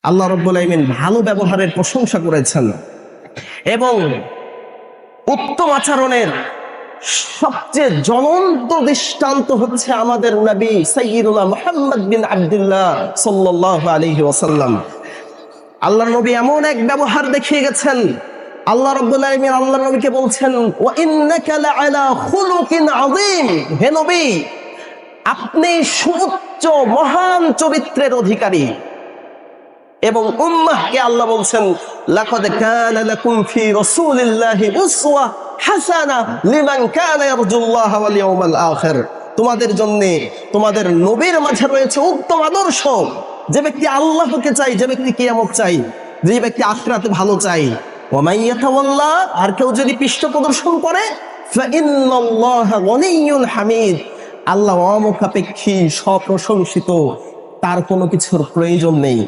আল্লাহ রাব্বুল আলামিন ভালো ব্যবহারের প্রশংসা করেছেন এবং উত্তম আচরণের সবচেয়ে জ্বলন্ত দৃষ্টান্ত হচ্ছে আমাদের নবী সাইয়্যিদুনা মুহাম্মদ বিন আব্দুল্লাহ সাল্লাল্লাহু আলাইহি ওয়াসাল্লাম। আল্লাহর নবী এমন এক ব্যবহার দেখিয়ে গেছেন, আল্লাহ রাব্বুল আলামিন আল্লাহর নবীকে বলছেন, ওয়া ইন্নাকা লাআলা খুলুকিন আযীম, হে নবী আপনি সুউচ্চ মহান চরিত্রের অধিকারী। এবং উম্মাহকে আল্লাহ বলছেন, লাকাদ কানা লাকুম ফি রাসূলিল্লাহি উসওয়া হাসানা লিমান কানা ইয়ারজুল্লাহ ওয়াল ইয়াউমাল আখির, তোমাদের জন্য তোমাদের নবীর মাঝে রয়েছে উত্তম আদর্শ। যে ব্যক্তি আল্লাহকে চাই, যে ব্যক্তি কিয়ামত চাই, যে ব্যক্তি আখিরাতে ভালো চাই। ওয়া মান ইয়াতাওয়াল্লা, আর কেউ যদি পৃষ্ঠ প্রদর্শন করে, ফা ইন্নাল্লাহা গনিয়্যুন হামিদ, আল্লাহ অমুখাপেক্ষী, স্বপ্রশংসিত, তার কোনো কিছুর প্রয়োজন নেই।